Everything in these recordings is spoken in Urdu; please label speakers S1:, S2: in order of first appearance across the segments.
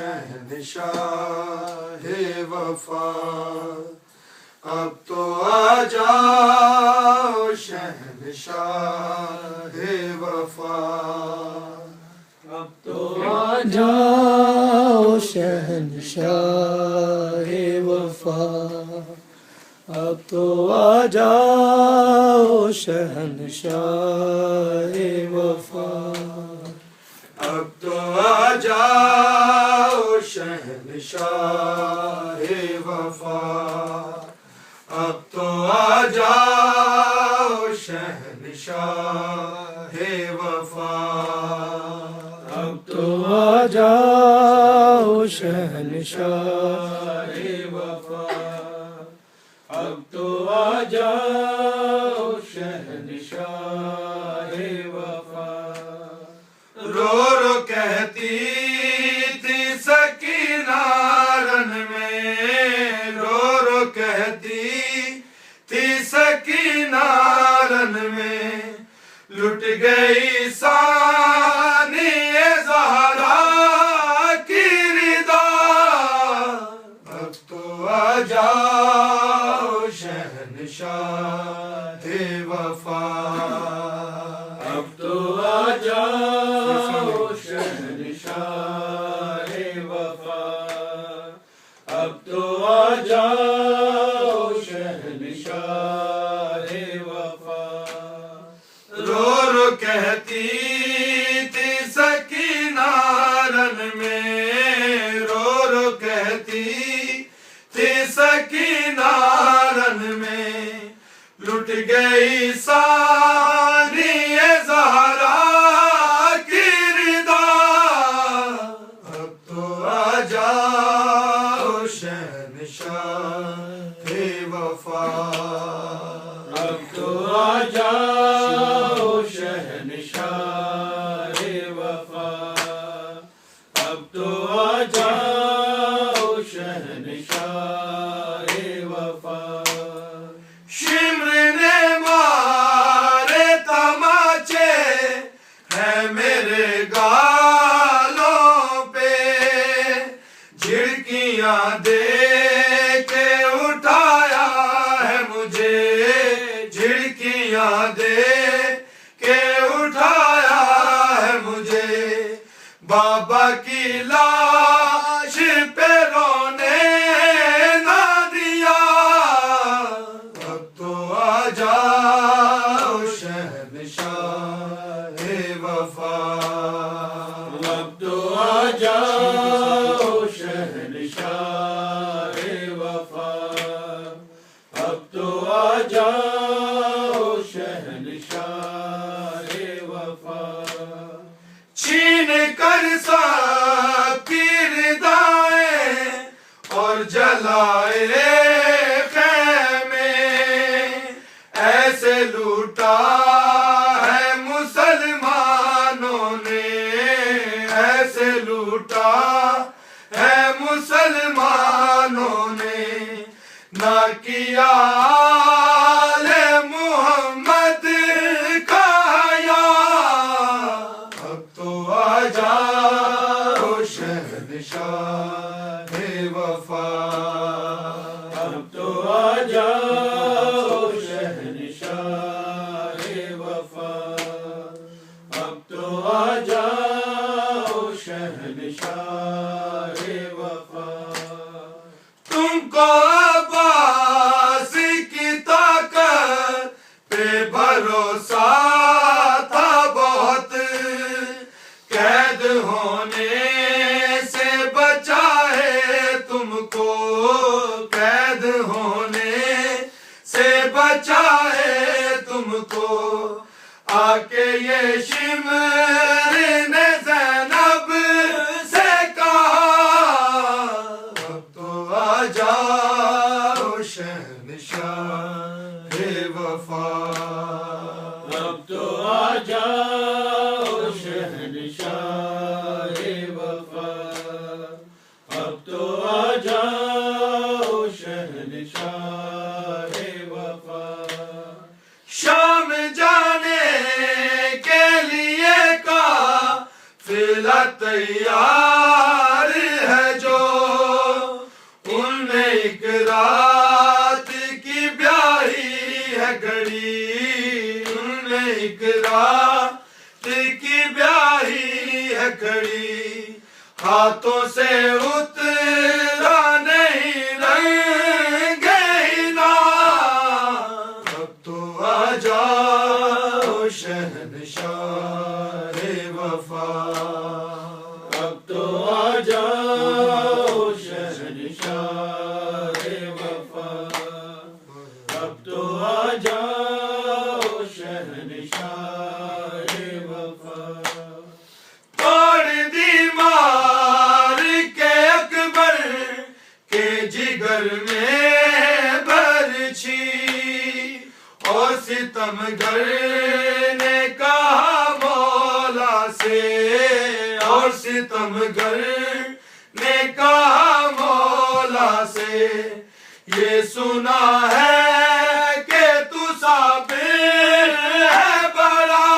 S1: شہنشاہ وفا، اب تو آ جاؤ شہنشاہ وفا،
S2: اب تو آ جاؤ شہنشاہ وفا، اب تو آ جاؤ شہنشاہ وفا،
S1: اب تو آ جاؤ شہنشاہ وفا، اب تو آ جاؤ شہنشاہ وفا،
S2: اب تو آ جاؤ شہنشاہ وفا، اب تو آ جاؤ شہنشاہ وفا۔
S1: رو رو کہتی تھی سکینہ رن میں، رو رو کہتی تھی سکینہ رن میں، لٹ گئی ثانی زہرا کی رضا، اب تو آ جاؤ شہنشاہ وفا،
S2: اب تو آ جاؤ شہنشاہ وفا، اب تو آ جاؤ شہنشاہ وفا۔
S1: رو رو کہتی تھی سکینہ رن میں، رو رو کہتی تھی سکینہ رن میں، لٹ گئی ثانی زہرا کی رضا، اب تو آ جاؤ شہنشاہ وفا،
S2: اب تو آ جاؤ شہنشاہ وفا، اب تو آ جاؤ شہنشاہ وفا۔
S1: شمر نے مارے تماچے ہیں میرے گالوں پہ، جھڑکیاں دے کے اٹھایا ہے مجھے، جھڑکیاں دے کے اٹھایا ہے مجھے، بابا کی لاش پہ رونے نہ دیا، اب تو آ جاؤ شہنشاہ وفا،
S2: اب تو آ جاؤ شہنشاہ وفا، اب تو آ جاؤ شہنشاہ وفا۔
S1: چھین کر سب کی ردائیں اور جلائے خیمے، ایسے لوٹا ہے مسلمانوں نے، ایسے لوٹا ہے مسلمانوں نے، نہ کیا آل محمد کا حیا، اب تو آ جاؤ شہنشاہ وفا،
S2: اب تو آ جاؤ شہنشاہ وفا، اب تو آ جاؤ شہنشاہ وفا۔
S1: تم کو عباس کی طاقت پہ بھروسہ تھا بہت، قید ہونے سے بچا ہے تم کو، قید ہونے سے بچا ہے تم کو، آ کے یہ شمر نے زینب سے کہا، اب تو آ جاؤ شہنشاہ وفا،
S2: اب تو آ جاؤ شہنشاہ وفا، اب تو آ جاؤ شہنشاہ وفا۔
S1: شام جانے کے لیے قافلہ تیار ہے جو ان میں ایک رات کی بیاہی ہے گھڑی، ان میں ایک رات کی بیاہی ہے گھڑی، ہاتھوں سے اترا نہیں رنگ ہنا، اب تو آ جاؤ شہنشاہ وفا،
S2: اب تو آ جاؤ شہنشاہ وفا، اب تو آ جاؤ شہنشاہ وفا۔
S1: توڑ دی مار کے اکبر کے جگر میں برچھی، اور ستمگر نے کہا مولا سے، اور ستمگر نے کہا مولا سے، یہ سنا ہے کہ تو صابر ہے بڑا،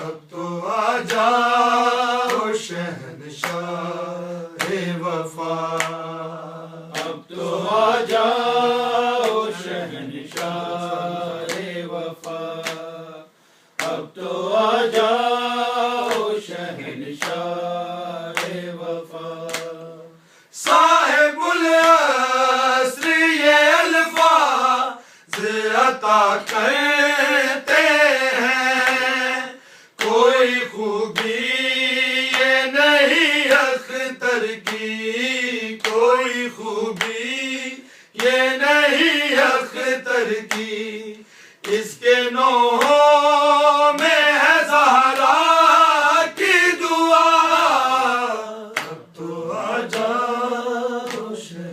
S1: اب تو آ جاؤ شہنشاہ وفا،
S2: اب تو آ جاؤ شہنشاہ وفا، اب تو آ جاؤ شہنشاہ وفا۔
S1: صاحب العصر یہ الفاظ عطا کرتے ہیں، کوئی خوبی یہ نہیں اختر